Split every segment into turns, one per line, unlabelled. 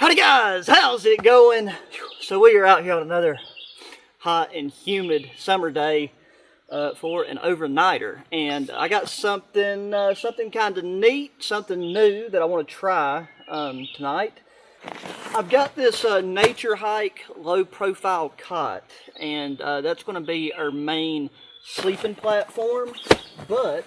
Howdy guys, how's it going? So we are out here on another hot and humid summer day for an overnighter, and I got something kind of neat, something new that I want to try tonight. I've got this Nature Hike low profile cot, and that's going to be our main sleeping platform. But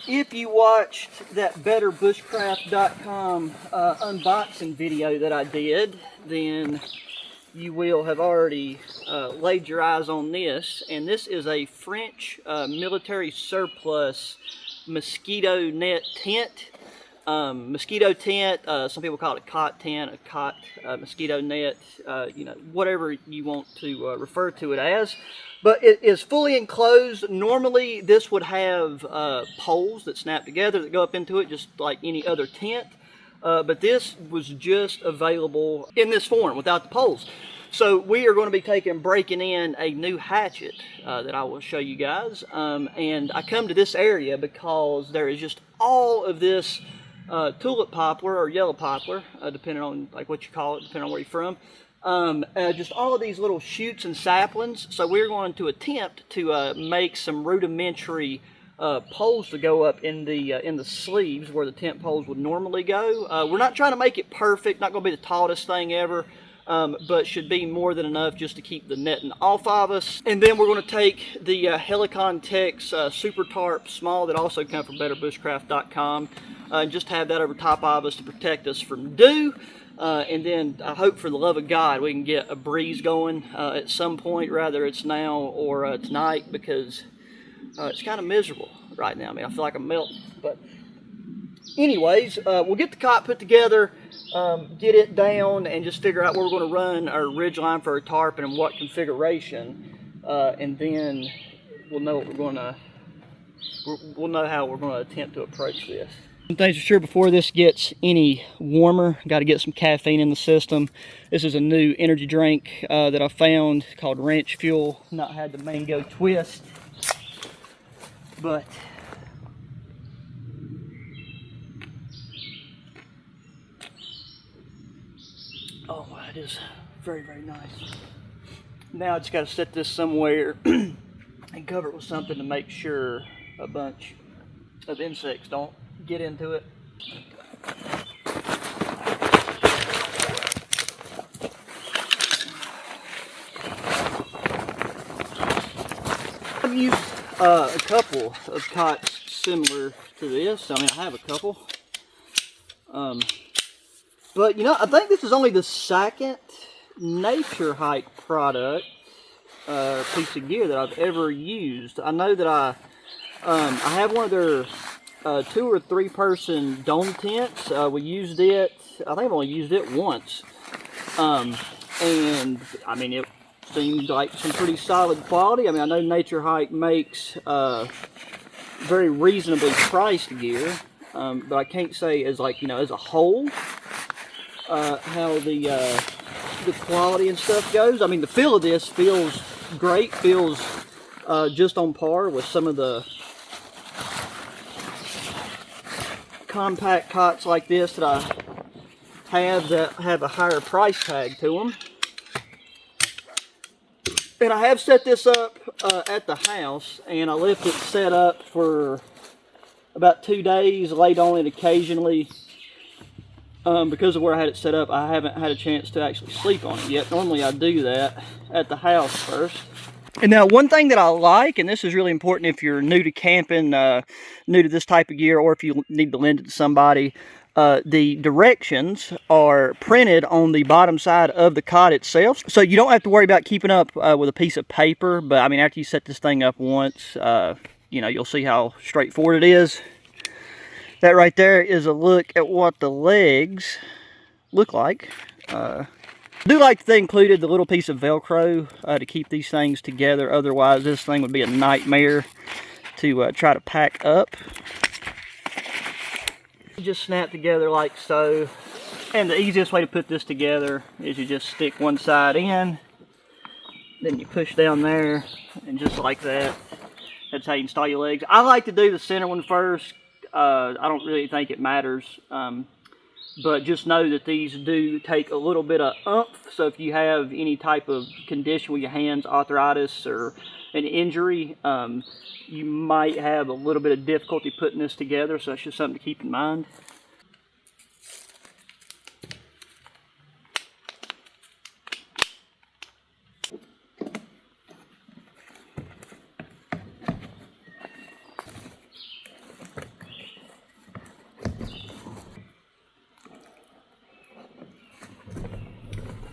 if you watched that betterbushcraft.com unboxing video that I did, then you will have already laid your eyes on this. And this is a French military surplus mosquito net tent. Mosquito tent, some people call it a cot tent, a cot mosquito net, you know, whatever you want to refer to it as. But it is fully enclosed. Normally this would have poles that snap together that go up into it just like any other tent. But this was just available in this form without the poles. So we are going to be breaking in a new hatchet that I will show you guys. And I come to this area because there is just all of this tulip poplar or yellow poplar, depending on like what you call it, depending on where you're from. Just all of these little shoots and saplings. So we're going to attempt to make some rudimentary poles to go up in the sleeves where the tent poles would normally go. We're not trying to make it perfect, not going to be the tallest thing ever, but should be more than enough just to keep the netting off of us. And then we're going to take the Helicon Tex Super Tarp Small that also come from betterbushcraft.com and just have that over top of us to protect us from dew. And then I hope for the love of God we can get a breeze going at some point, rather it's now or tonight, because it's kind of miserable right now. I mean, I feel like I'm melting. But anyways, we'll get the cot put together, get it down, and just figure out where we're going to run our ridge line for our tarp and in what configuration, and then we'll know what we'll know how we're going to attempt to approach this. Some things are sure before this gets any warmer, got to get some caffeine in the system. This is a new energy drink that I found called Ranch Fuel. Not had the mango twist, but oh, it is very, very nice. Now I just got to set this somewhere and cover it with something to make sure a bunch of insects don't get into it. I've used a couple of cots similar to this. I mean, I have a couple. But, you know, I think this is only the second Nature Hike product, piece of gear that I've ever used. I know that I have one of their 2 or 3 person dome tents. We used it, I think I've only used it once. And I mean, it seemed like some pretty solid quality. I mean, I know Nature Hike makes very reasonably priced gear, but I can't say as like, you know, as a whole, how the quality and stuff goes. I mean, the feel of this feels great, feels just on par with some of the compact cots like this that I have that have a higher price tag to them. And I have set this up at the house, and I left it set up for about 2 days, laid on it occasionally. Because of where I had it set up, I haven't had a chance to actually sleep on it yet. Normally I do that at the house first. And now one thing that I like, and this is really important if you're new to camping, new to this type of gear, or if you need to lend it to somebody, the directions are printed on the bottom side of the cot itself. So you don't have to worry about keeping up with a piece of paper. But I mean, after you set this thing up once, you know, you'll see how straightforward it is. That right there is a look at what the legs look like. I do like that they included the little piece of Velcro to keep these things together. Otherwise, this thing would be a nightmare to try to pack up. Just snap together like so. And the easiest way to put this together is you just stick one side in, then you push down there, and just like that. That's how you install your legs. I like to do the center one first. I don't really think it matters but just know that these do take a little bit of oomph. So if you have any type of condition with your hands, arthritis or an injury, you might have a little bit of difficulty putting this together. So that's just something to keep in mind.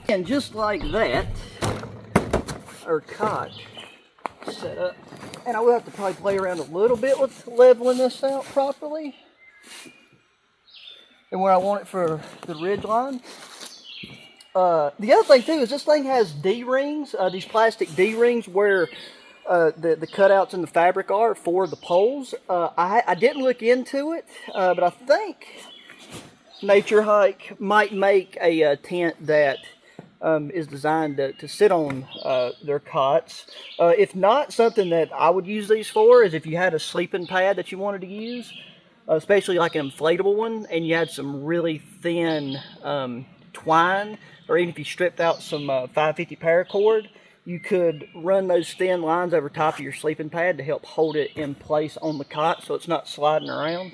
And just like that, our cot set up. And I will have to probably play around a little bit with leveling this out properly. And where I want it for the ridge line. The other thing too is this thing has D-rings, these plastic D-rings where the cutouts in the fabric are for the poles. I didn't look into it, but I think Nature Hike might make a tent that is designed to sit on their cots. If not, something that I would use these for is if you had a sleeping pad that you wanted to use, especially like an inflatable one, and you had some really thin twine, or even if you stripped out some 550 paracord, you could run those thin lines over top of your sleeping pad to help hold it in place on the cot so it's not sliding around.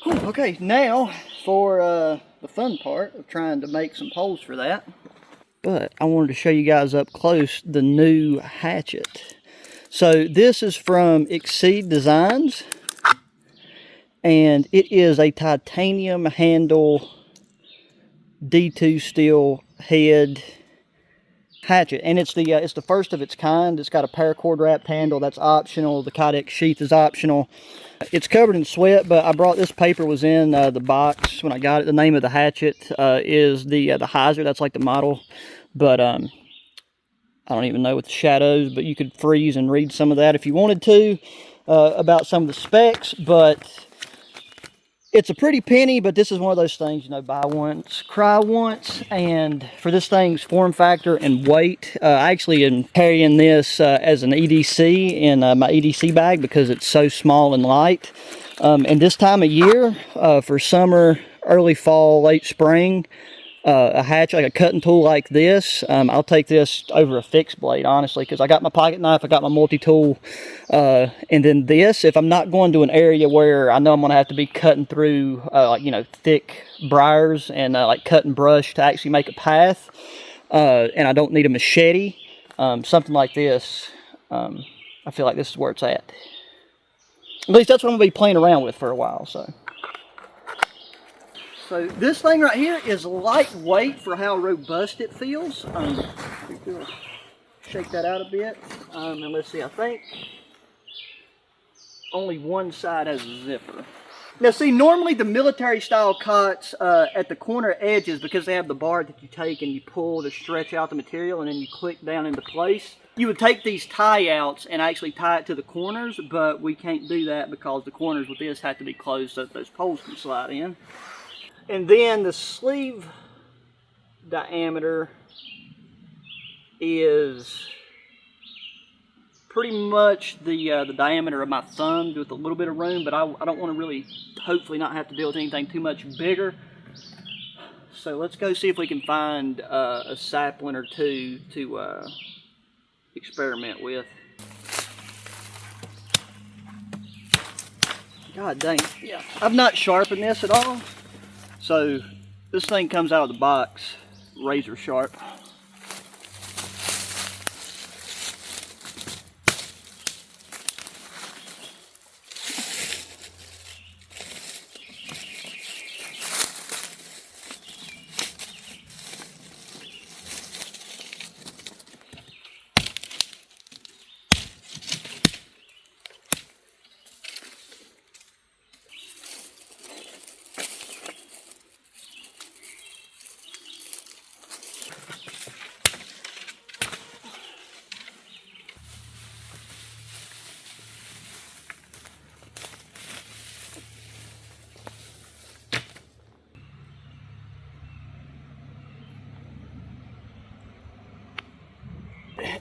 Okay, now for the fun part of trying to make some poles for that. But I wanted to show you guys up close the new hatchet. So this is from Exceed Designs, and it is a titanium handle D2 steel head hatchet, and it's the first of its kind. It's got a paracord wrap handle that's optional. The Kydex sheath is optional. It's covered in sweat, but I brought this paper was in the box when I got it. The name of the hatchet is the Heiser. That's like the model, but I don't even know with the shadows, but you could freeze and read some of that if you wanted to about some of the specs. But it's a pretty penny, but this is one of those things, you know, buy once, cry once. And for this thing's form factor and weight, I actually am carrying this as an EDC in my EDC bag because it's so small and light. And this time of year, for summer, early fall, late spring, a hatch, like a cutting tool like this, I'll take this over a fixed blade, honestly, because I got my pocket knife, I got my multi-tool, and then this, if I'm not going to an area where I know I'm going to have to be cutting through, like, you know, thick briars and like cutting brush to actually make a path, and I don't need a machete, something like this, I feel like this is where it's at. At least that's what I'm going to be playing around with for a while, so. So this thing right here is lightweight for how robust it feels. Shake that out a bit. And let's see, I think only one side has a zipper. Now see, normally the military style cots at the corner edges, because they have the bar that you take and you pull to stretch out the material and then you click down into place. You would take these tie outs and actually tie it to the corners, but we can't do that because the corners with this have to be closed so that those poles can slide in. And then the sleeve diameter is pretty much the diameter of my thumb with a little bit of room, but I don't want to really, hopefully not have to deal with anything too much bigger. So let's go see if we can find a sapling or two to experiment with. God dang, yeah, I've not sharpened this at all. So this thing comes out of the box razor sharp.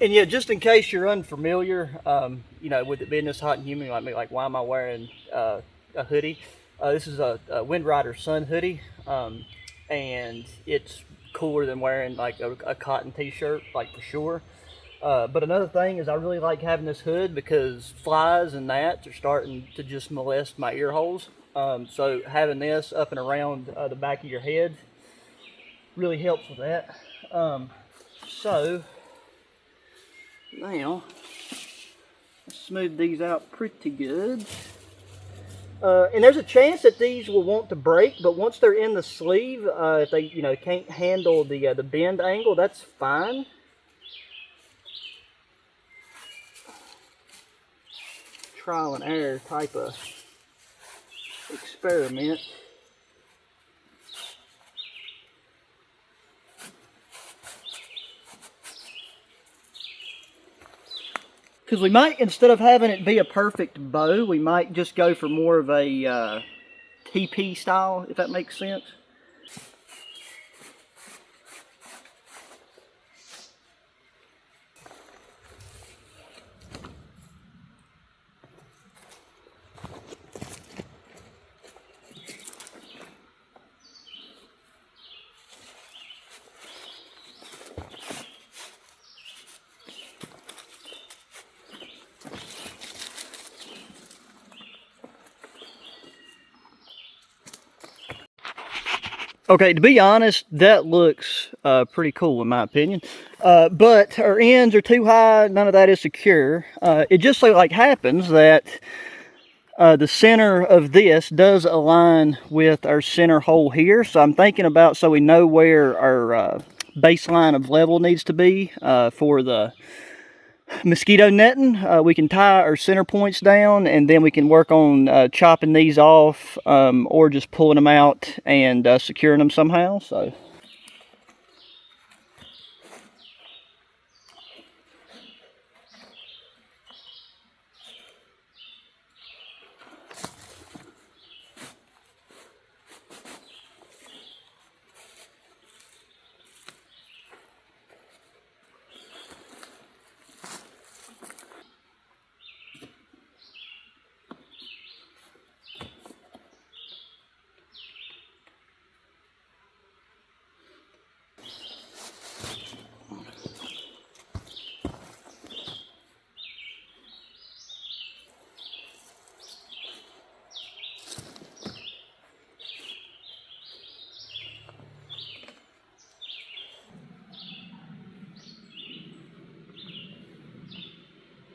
And yeah, just in case you're unfamiliar, you know, with it being this hot and humid, like me, like why am I wearing a hoodie? This is a Wind Rider Sun hoodie, and it's cooler than wearing like a cotton t-shirt, like for sure. But another thing is I really like having this hood because flies and gnats are starting to just molest my ear holes. So having this up and around the back of your head really helps with that. So now let's smooth these out pretty good. And there's a chance that these will want to break, but once they're in the sleeve, if they can't handle the bend angle, that's fine. Trial and error type of experiment. Because we might, instead of having it be a perfect bow, we might just go for more of a TP style, if that makes sense. Okay, to be honest, that looks pretty cool in my opinion. But our ends are too high, none of that is secure. It just so like happens that the center of this does align with our center hole here. So I'm thinking about, so we know where our baseline of level needs to be for the mosquito netting. We can tie our center points down, and then we can work on chopping these off or just pulling them out and securing them somehow. So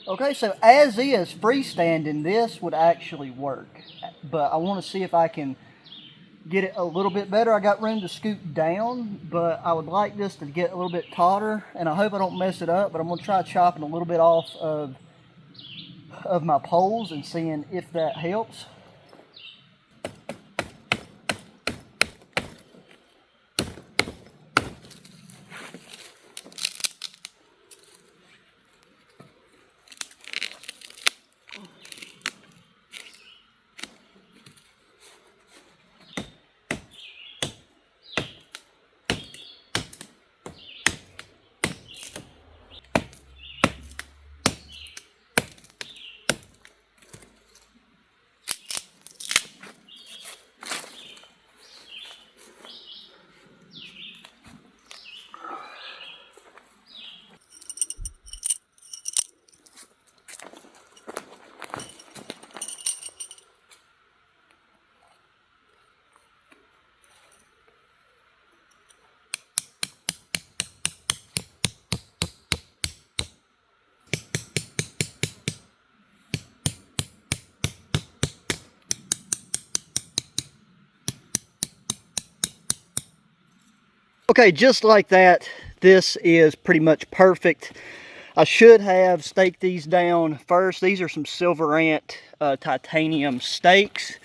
okay, so as is, freestanding, this would actually work. But I want to see if I can get it a little bit better. I got room to scoot down, but I would like this to get a little bit tauter, and I hope I don't mess it up, but I'm going to try chopping a little bit off of my poles and seeing if that helps. Okay, just like that, this is pretty much perfect. I should have staked these down first. These are some Silver Ant titanium stakes.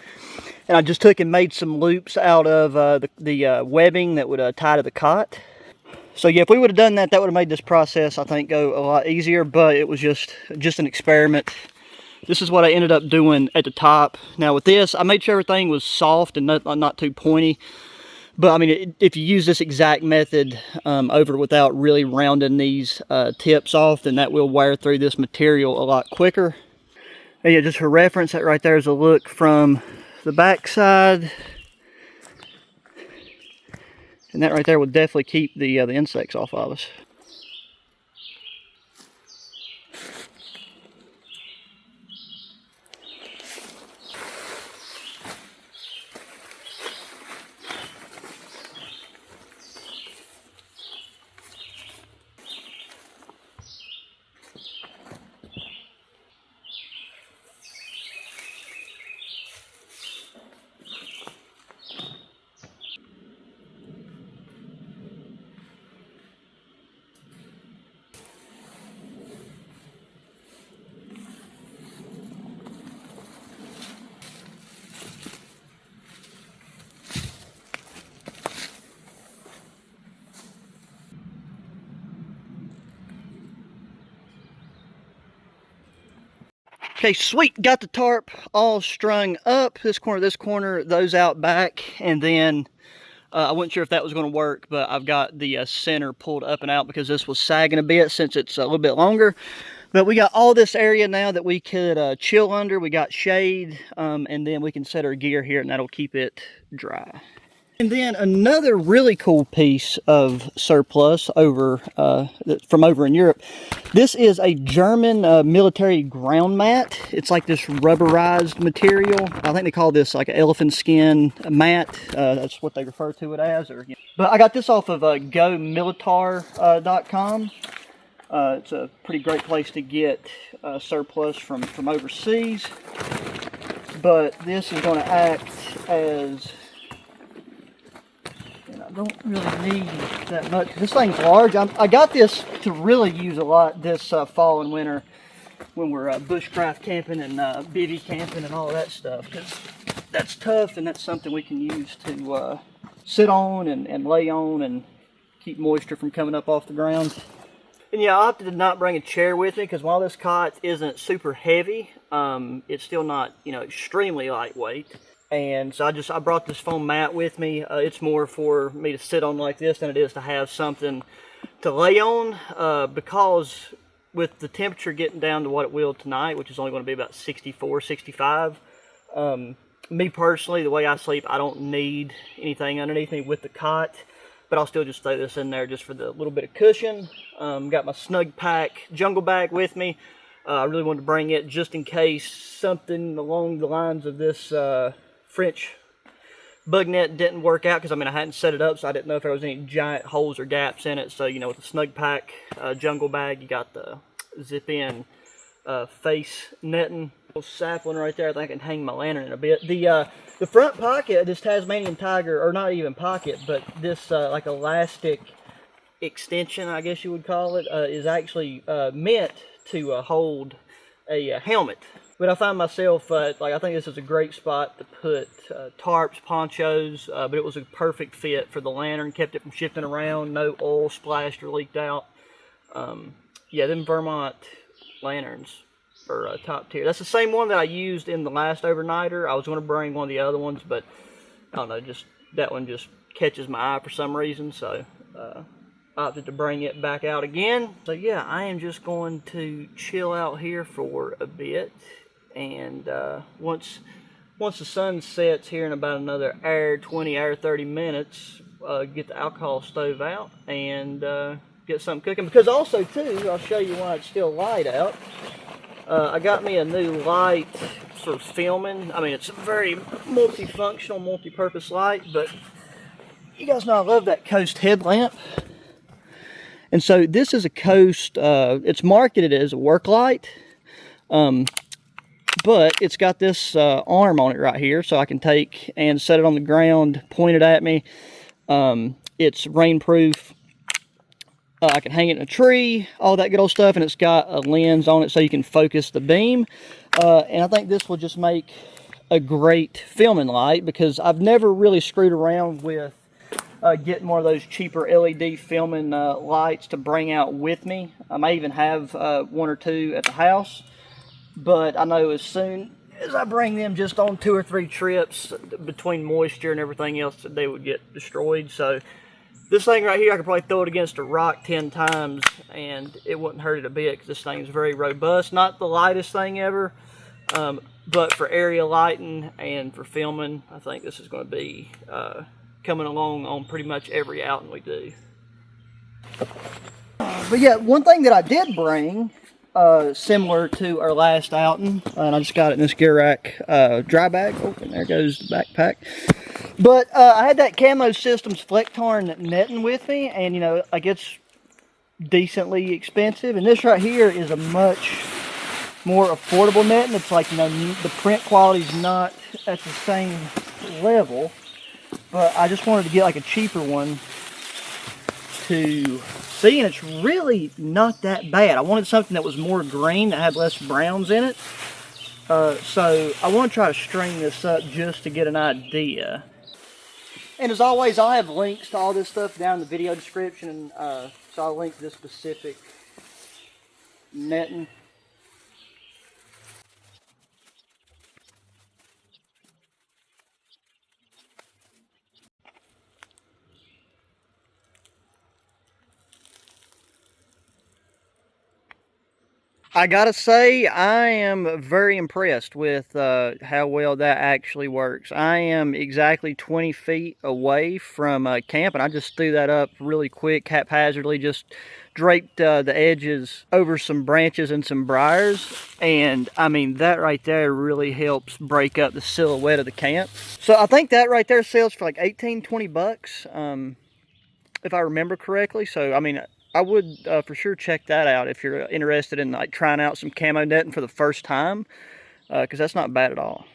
And I just took and made some loops out of the webbing that would tie to the cot. So yeah, if we would have done that, that would have made this process, I think, go a lot easier, but it was just an experiment. This is what I ended up doing at the top. Now with this, I made sure everything was soft and not too pointy. But I mean, if you use this exact method over without really rounding these tips off, then that will wear through this material a lot quicker. And yeah, just for reference, that right there is a look from the back side. And that right there will definitely keep the insects off of us. Okay, sweet, got the tarp all strung up, this corner, those out back, and then I wasn't sure if that was going to work, but I've got the center pulled up and out because this was sagging a bit since it's a little bit longer. But we got all this area now that we could chill under. We got shade, and then we can set our gear here and that'll keep it dry. And then another really cool piece of surplus over from over in Europe. This is a German military ground mat. It's like this rubberized material. I think they call this like an elephant skin mat. That's what they refer to it as. But I got this off of gomilitar.com. It's a pretty great place to get surplus from overseas. But this is going to act as... I don't really need that much. This thing's large. I got this to really use a lot this fall and winter when we're bushcraft camping and bivvy camping and all of that stuff, because that's tough and that's something we can use to sit on and lay on and keep moisture from coming up off the ground. And yeah, I opted to not bring a chair with me because while this cot isn't super heavy, it's still not, extremely lightweight. And so I brought this foam mat with me. It's more for me to sit on like this than it is to have something to lay on, because with the temperature getting down to what it will tonight, which is only going to be about 64, 65, me personally, the way I sleep, I don't need anything underneath me with the cot, but I'll still just throw this in there just for the little bit of cushion. Got my Snug Pack jungle bag with me. I really wanted to bring it just in case something along the lines of this French Bugnet didn't work out, because I hadn't set it up, so I didn't know if there was any giant holes or gaps in it. So with the Snug Pack jungle bag, you got the zip in face netting. Little sapling right there. I think I can hang my lantern in a bit. The front pocket, this Tasmanian tiger, or not even pocket, but this like elastic extension, I guess you would call it, is actually meant to hold a helmet. But I find myself, I think this is a great spot to put tarps, ponchos, but it was a perfect fit for the lantern, kept it from shifting around, no oil splashed or leaked out. Yeah, them Vermont lanterns are top tier. That's the same one that I used in the last overnighter. I was going to bring one of the other ones, but I don't know, that one just catches my eye for some reason, so opted to bring it back out again. So yeah, I am just going to chill out here for a bit. And once the sun sets here in about another hour, 20 hour, 30 minutes, get the alcohol stove out and get something cooking. Because also too, I'll show you why it's still light out. I got me a new light for filming. It's a very multifunctional, multi-purpose light, but you guys know I love that Coast headlamp. And so this is a Coast, it's marketed as a work light. But it's got this arm on it right here, so I can take and set it on the ground, point it at me. It's rainproof. I can hang it in a tree, all that good old stuff, and it's got a lens on it so you can focus the beam. And I think this will just make a great filming light, because I've never really screwed around with getting one of those cheaper LED filming lights to bring out with me. I may even have one or two at the house. But I know as soon as I bring them just on 2 or 3 trips between moisture and everything else, they would get destroyed. So this thing right here, I could probably throw it against a rock 10 times and it wouldn't hurt it a bit, because this thing is very robust. Not the lightest thing ever, but for area lighting and for filming, I think this is going to be coming along on pretty much every outing we do. But yeah, one thing that I did bring, similar to our last outing, and I just got it in this gear rack dry bag. Oh, and there goes the backpack. But I had that Camo Systems Flectarn netting with me, and you know, like, it's decently expensive. And this right here is a much more affordable netting. It's like, you know, the print quality is not at the same level, but I just wanted to get like a cheaper one to see, and it's really not that bad. I wanted something that was more green, that had less browns in it. So I want to try to string this up just to get an idea. And as always, I'll have links to all this stuff down in the video description, and so I'll link to this specific netting. I gotta say, I am very impressed with how well that actually works. I am exactly 20 feet away from camp, and I just threw that up really quick, haphazardly, just draped the edges over some branches and some briars, and I mean, that right there really helps break up the silhouette of the camp. So I think that right there sells for like 18-20 bucks, if I remember correctly. So I mean, I would for sure check that out if you're interested in like trying out some camo netting for the first time, because that's not bad at all.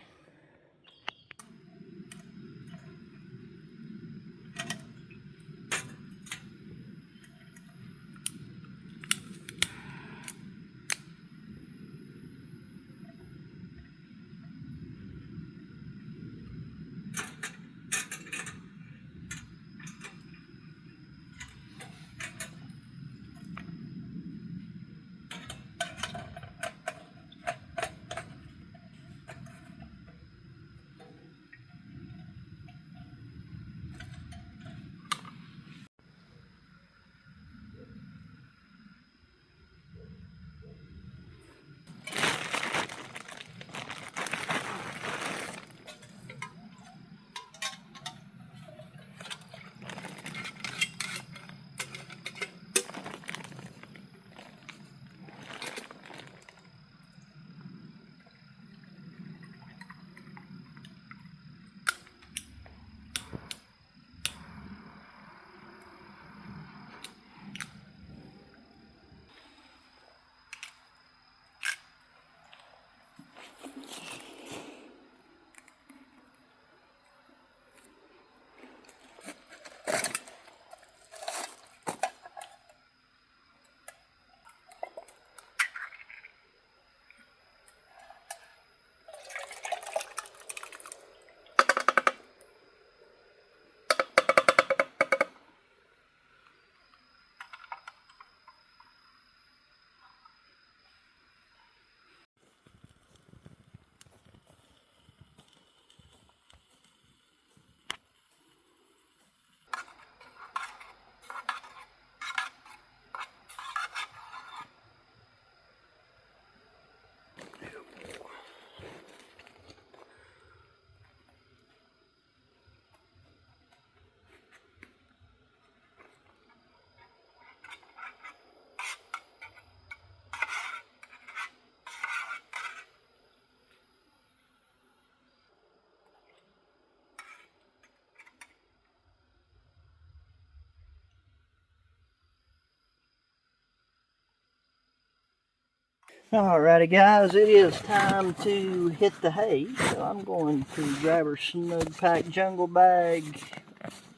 Alrighty guys, it is time to hit the hay. So I'm going to grab our snug pack jungle bag,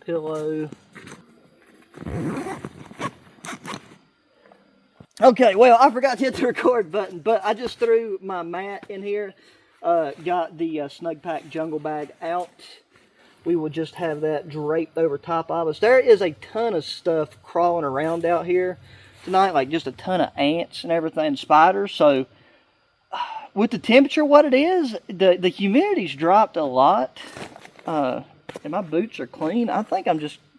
pillow. Okay, well, I forgot to hit the record button, but I just threw my mat in here, got the snug pack jungle bag out. We will just have that draped over top of us. There is a ton of stuff crawling around out here tonight, like just a ton of ants and everything, spiders. So with the temperature what it is, the humidity's dropped a lot, and my boots are clean. I think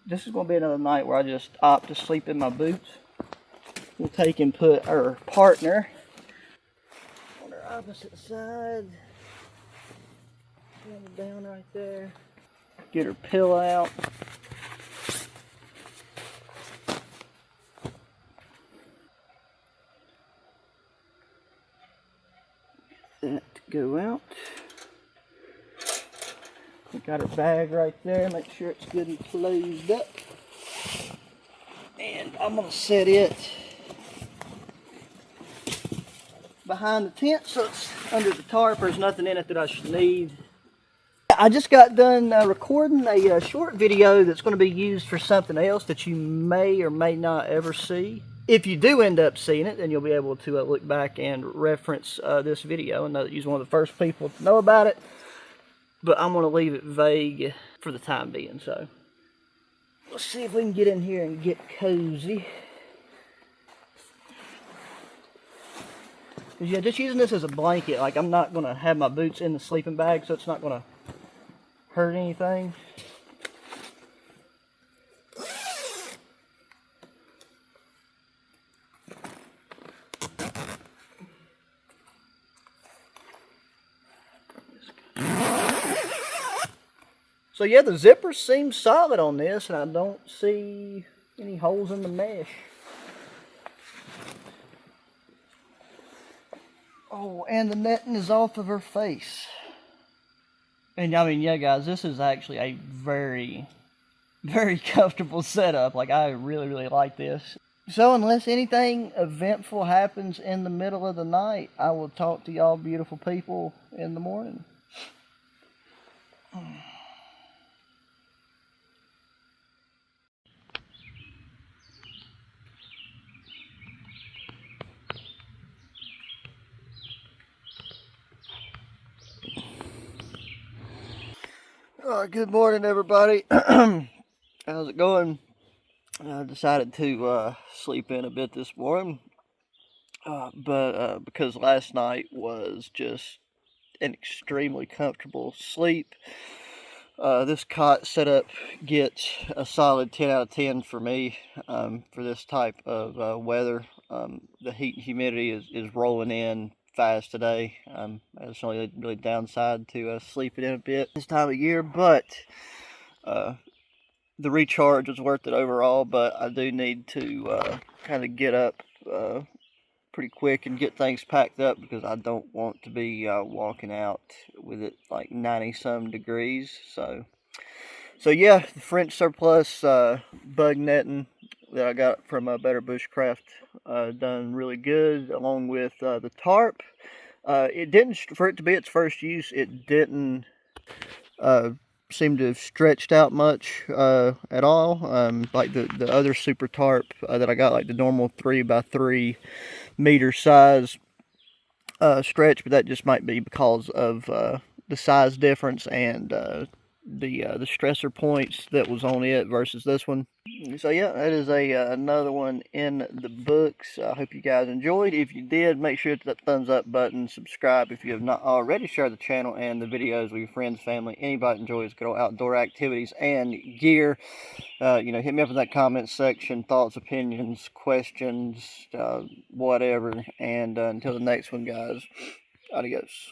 this is going to be another night where I just opt to sleep in my boots. We'll take and put our partner on her opposite side. Down right there. Get her pillow out. That to go out. We got her bag right there. Make sure it's good and closed up. And I'm going to set it behind the tent so it's under the tarp. There's nothing in it that I should need. I just got done recording a short video that's going to be used for something else that you may or may not ever see. If you do end up seeing it, then you'll be able to look back and reference this video and know that you're one of the first people to know about it. But I'm going to leave it vague for the time being. So let's see if we can get in here and get cozy. Because yeah, just using this as a blanket, like I'm not going to have my boots in the sleeping bag, so it's not going to hurt anything. So yeah, the zipper seems solid on this, and I don't see any holes in the mesh. Oh, and the netting is off of her face. And I mean, yeah, guys, this is actually a very, very comfortable setup. Like, I really, really like this. So, unless anything eventful happens in the middle of the night, I will talk to y'all beautiful people in the morning. Good morning, everybody. How's it going? I decided to sleep in a bit this morning, but because last night was just an extremely comfortable sleep, this cot setup gets a solid 10 out of 10 for me for this type of weather. The heat and humidity is rolling in fast today. That's the only really downside to sleeping in a bit this time of year, but the recharge was worth it overall. But I do need to kind of get up pretty quick and get things packed up, because I don't want to be walking out with it like 90 some degrees. So yeah, the French surplus bug netting that I got from Better Bushcraft done really good, along with the tarp. It didn't, for it to be its first use, it didn't seem to have stretched out much at all. Like the other super tarp that I got, like the normal 3x3 meter size stretch, but that just might be because of the size difference and the stressor points that was on it versus this one. So yeah, that is another one in the books. I hope you guys enjoyed. If you did, make sure to hit that thumbs up button, subscribe if you have not already, share the channel and the videos with your friends, family, anybody enjoys good old outdoor activities and gear. Hit me up in that comment section, thoughts, opinions, questions, whatever. And until the next one, guys, adios.